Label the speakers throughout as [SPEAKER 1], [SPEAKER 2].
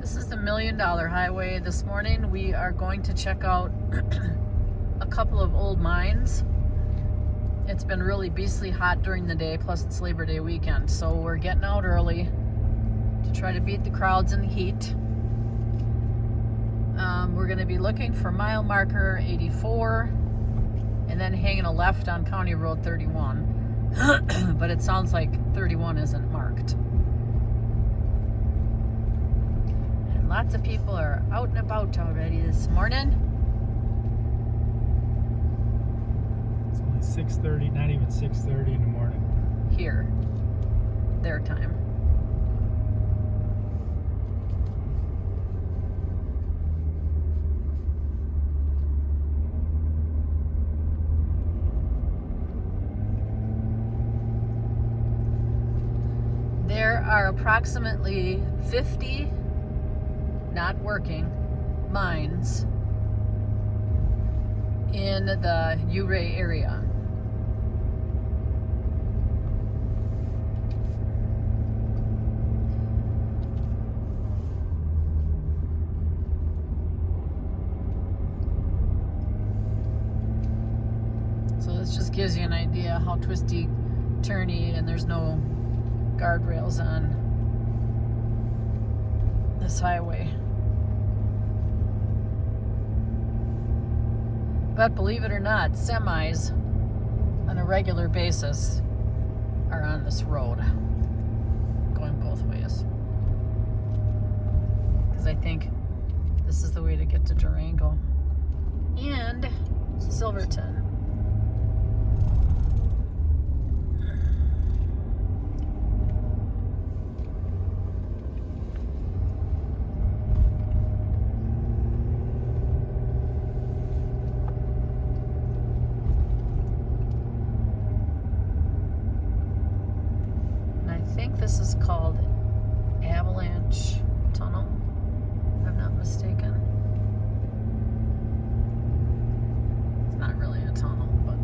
[SPEAKER 1] This is the $1 Million Highway. This morning we are going to check out a couple of old mines. It's been really beastly hot during the day, plus it's Labor Day weekend, so we're getting out early to try to beat the crowds and the heat. We're going to be looking for mile marker 84 and then hanging a left on County Road 31. But it sounds like 31 isn't marked. And lots of people are out and about already this morning.
[SPEAKER 2] It's only 6:30, not even 6:30 in the morning.
[SPEAKER 1] Here, their time. There are approximately 50 not working mines in the Ouray area. So this just gives you an idea how twisty, turny, and there's no guardrails on this highway. But believe it or not, semis on a regular basis are on this road, going both ways. Because I think this is the way to get to Durango and Silverton. I think this is called Avalanche Tunnel, if I'm not mistaken. It's not really a tunnel, but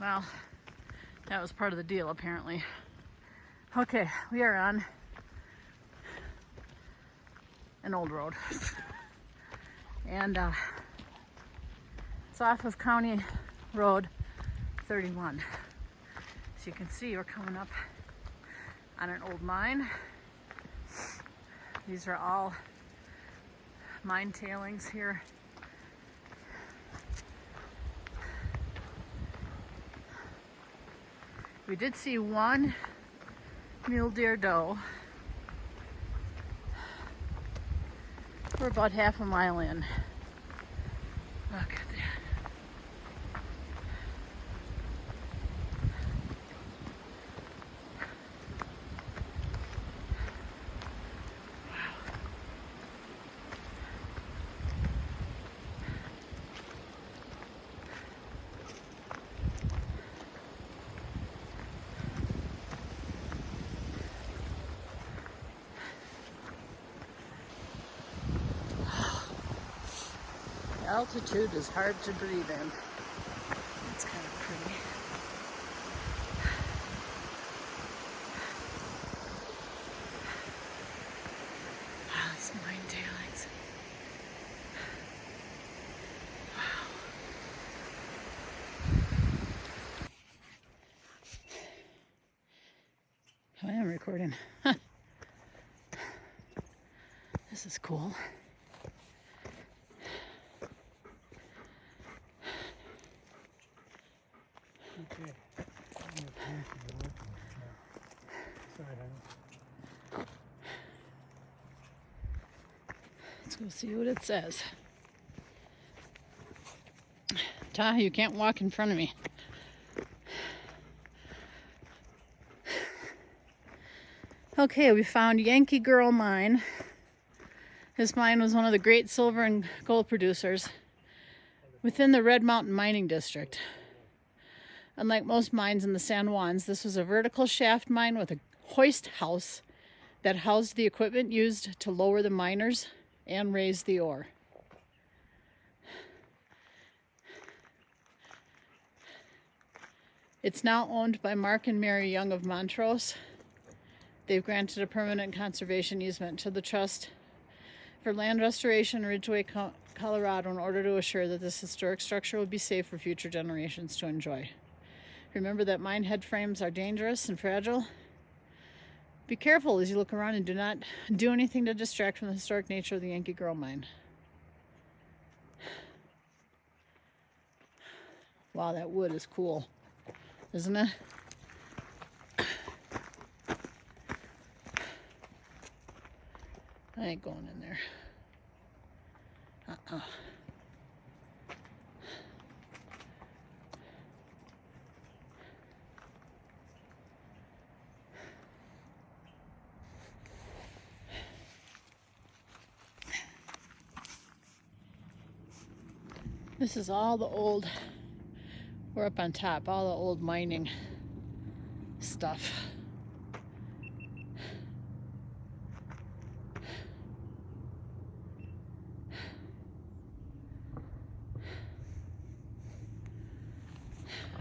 [SPEAKER 1] well, that was part of the deal, apparently. Okay, we are on an old road. And it's off of County Road 31. As you can see, we're coming up on an old mine. These are all mine tailings here. We did see one mule deer doe. We're about half a mile in. Look at that. Altitude is hard to breathe in. It's kind of pretty. Wow, it's mine tailings. Wow. I am recording. This is cool.
[SPEAKER 2] Okay.
[SPEAKER 1] Let's go see what it says. Ta, you can't walk in front of me. Okay, we found Yankee Girl Mine. This mine was one of the great silver and gold producers within the Red Mountain Mining District. Unlike most mines in the San Juans, this was a vertical shaft mine with hoist house that housed the equipment used to lower the miners and raise the ore. It's now owned by Mark and Mary Young of Montrose. They've granted a permanent conservation easement to the trust for land restoration in Ridgway, Colorado, in order to assure that this historic structure will be safe for future generations to enjoy. Remember that mine head frames are dangerous and fragile. Be careful as you look around and do not do anything to distract from the historic nature of the Yankee Girl Mine. Wow, that wood is cool, isn't it? I ain't going in there. This is all the old, we're up on top, all the old mining stuff.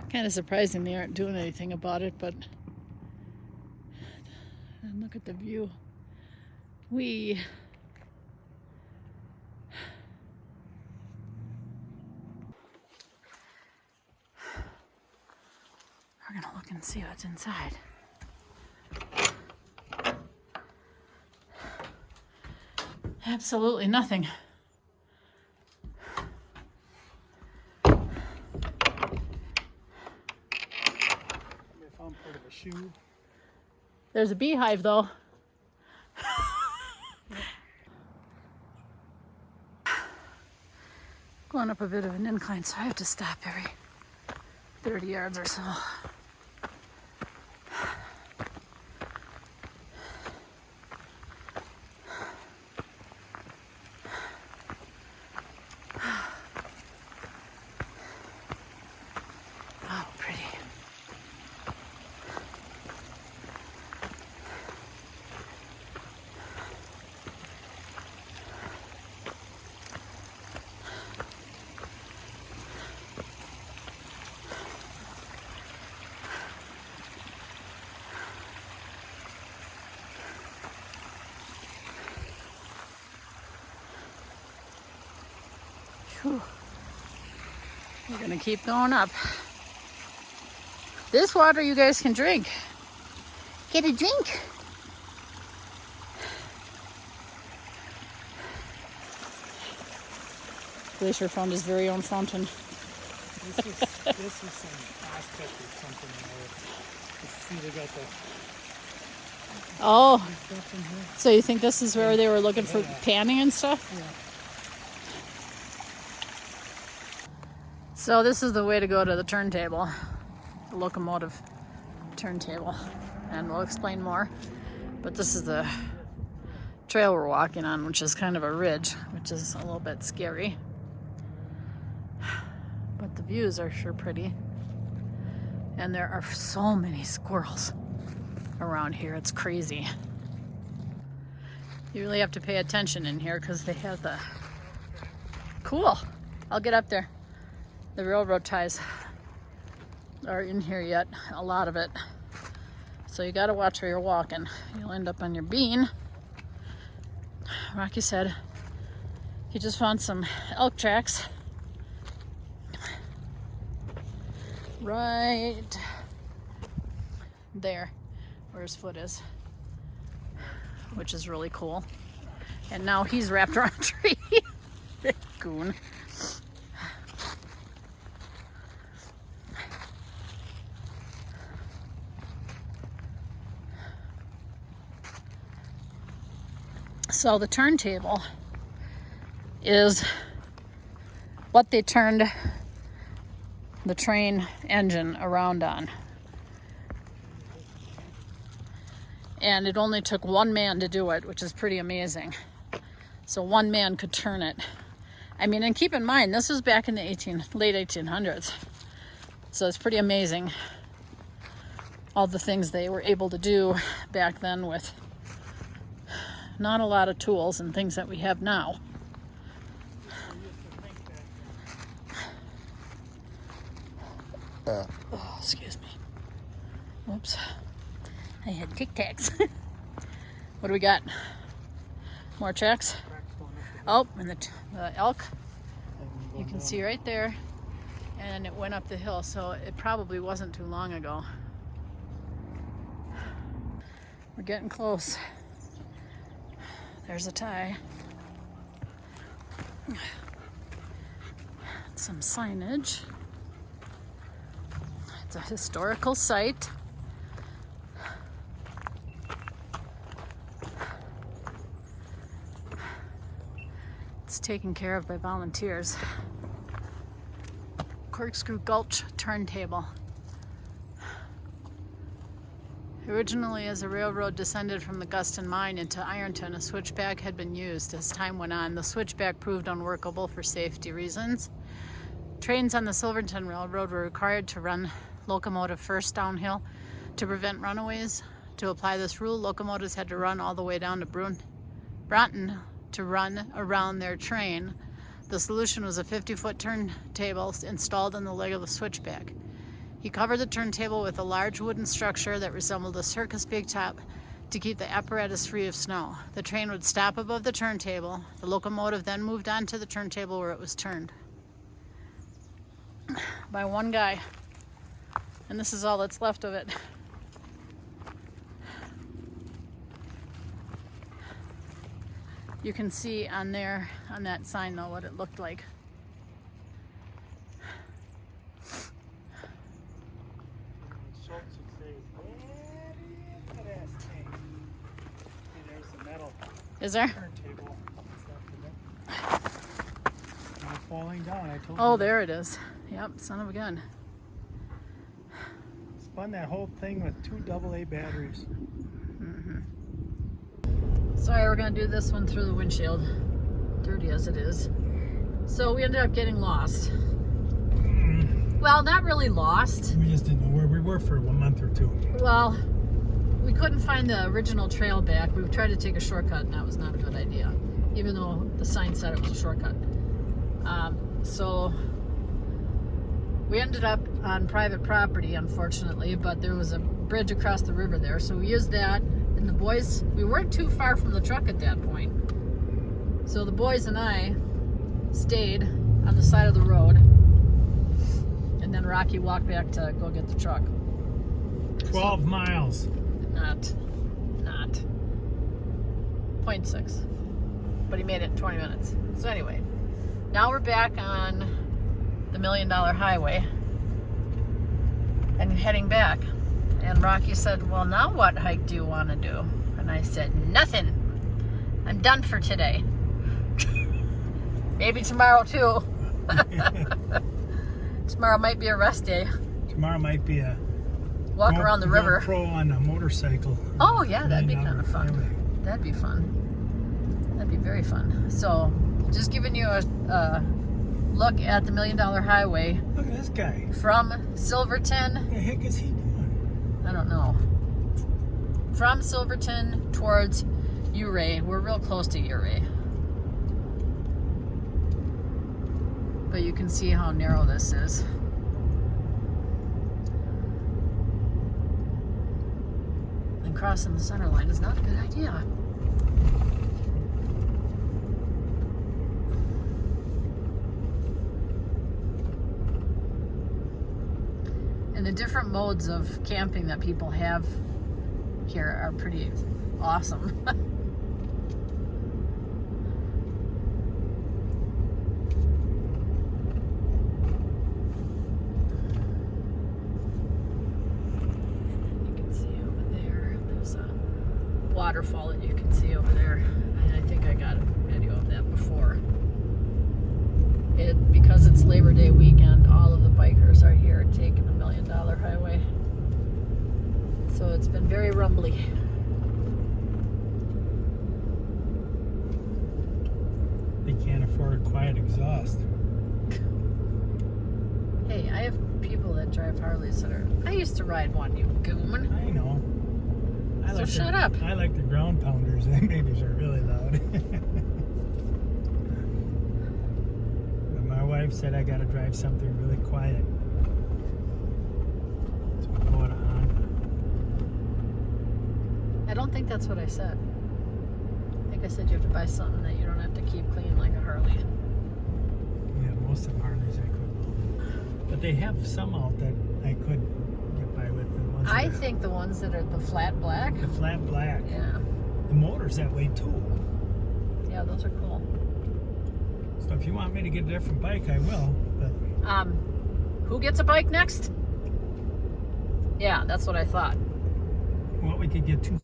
[SPEAKER 1] Kind of surprising they aren't doing anything about it, but and look at the view. We're gonna look and see what's inside. Absolutely nothing.
[SPEAKER 2] Part of a shoe.
[SPEAKER 1] There's a beehive though. Going up a bit of an incline, so I have to stop every 30 yards or so. Oh, pretty. Whew. We're gonna keep going up. This water you guys can drink. Get a drink. Glacier found his very own fountain.
[SPEAKER 2] This is some aspect or something. See, they got the
[SPEAKER 1] Oh,
[SPEAKER 2] stuff in here.
[SPEAKER 1] so you think this is where they were looking for panning and stuff?
[SPEAKER 2] Yeah.
[SPEAKER 1] So this is the way to go to the turntable, the Locomotive turntable, and we'll explain more. But this is the trail we're walking on, which is kind of a ridge, which is a little bit scary. But the views are sure pretty. And there are so many squirrels around here, it's crazy. You really have to pay attention in here because they have the... Cool, I'll get up there. The railroad ties are in here yet, a lot of it. So you gotta watch where you're walking. You'll end up on your bean. Rocky said he just found some elk tracks right there where his foot is, which is really cool. And now he's wrapped around a tree. Goon. So the turntable is what they turned the train engine around on. And it only took one man to do it, which is pretty amazing. So one man could turn it. I mean, and keep in mind, this was back in the late 1800s. So it's pretty amazing. all the things they were able to do back then with not a lot of tools and things that we have now. Oh, excuse me. Whoops. I had Tic Tacs. What do we got? More tracks? Oh, and the elk. You can see right there. And it went up the hill, so it probably wasn't too long ago. We're getting close. There's a tie. Some signage. It's a historical site. It's taken care of by volunteers. Corkscrew Gulch Turntable. Originally, as a railroad descended from the Guston Mine into Ironton, a switchback had been used. As time went on, the switchback proved unworkable for safety reasons. Trains on the Silverton Railroad were required to run locomotive first downhill to prevent runaways. To apply this rule, locomotives had to run all the way down to Broughton to run around their train. The solution was a 50-foot turntable installed in the leg of the switchback. He covered the turntable with a large wooden structure that resembled a circus big top to keep the apparatus free of snow. The train would stop above the turntable. The locomotive then moved on to the turntable where it was turned by one guy. And this is all that's left of it. You can see on there, on that sign though, what it looked like. Is there?
[SPEAKER 2] Turntable. Not falling down, I told you.
[SPEAKER 1] Oh, there it is. Yep, son of a gun.
[SPEAKER 2] Spun that whole thing with 2 AA batteries.
[SPEAKER 1] Sorry, we're going to do this one through the windshield. Dirty as it is. So we ended up getting lost. Well, not really lost.
[SPEAKER 2] We just didn't know where we were for 1 month or 2.
[SPEAKER 1] Well, we couldn't find the original trail back. We tried to take a shortcut, and that was not a good idea, even though the sign said it was a shortcut. So we ended up on private property, unfortunately, but there was a bridge across the river there, so we used that. And the boys, we weren't too far from the truck at that point. So the boys and I stayed on the side of the road, and then Rocky walked back to go get the truck.
[SPEAKER 2] 12 miles.
[SPEAKER 1] Not 0.6, but he made it in 20 minutes. So anyway, now we're back on the $1 Million Highway and heading back. And Rocky said, well, now what hike do you want to do? And I said, nothing. I'm done for today. Maybe tomorrow too. Tomorrow might be a rest day.
[SPEAKER 2] Tomorrow might be a
[SPEAKER 1] walk around the river.
[SPEAKER 2] GoPro on a motorcycle.
[SPEAKER 1] Oh yeah, that'd be kind of fun.
[SPEAKER 2] Highway.
[SPEAKER 1] That'd be fun. That'd be very fun. So, just giving you a look at the $1 Million Highway.
[SPEAKER 2] Look at this guy.
[SPEAKER 1] From Silverton.
[SPEAKER 2] What the heck is he doing?
[SPEAKER 1] I don't know. From Silverton towards Ouray. We're real close to Ouray. But you can see how narrow this is. And crossing the center line is not a good idea. And the different modes of camping that people have here are pretty awesome. Waterfall that you can see over there, and I think I got a video of that before. Because it's Labor Day weekend, all of the bikers are here taking the $1 Million Highway. So it's been very rumbly.
[SPEAKER 2] They can't afford a quiet exhaust.
[SPEAKER 1] Hey, Hey, I have people that drive Harleys that are. I used to ride one, you goon.
[SPEAKER 2] I know.
[SPEAKER 1] So shut up.
[SPEAKER 2] I like the ground pounders. Them babies are really loud. But my wife said I got to drive something really quiet. So I bought a Honda.
[SPEAKER 1] I don't think that's what I said. I think I said you have to buy something that you don't have to keep clean like a Harley.
[SPEAKER 2] Yeah, most of Harleys I couldn't. But they have some out that I could get by with. The ones
[SPEAKER 1] I
[SPEAKER 2] that are-
[SPEAKER 1] think the ones that are the flat black.
[SPEAKER 2] the flat black.
[SPEAKER 1] Yeah.
[SPEAKER 2] The motor's that way too.
[SPEAKER 1] Yeah, those are cool.
[SPEAKER 2] So if you want me to get a different bike, I will. But
[SPEAKER 1] Who gets a bike next? Yeah, that's what I thought.
[SPEAKER 2] well, we could get two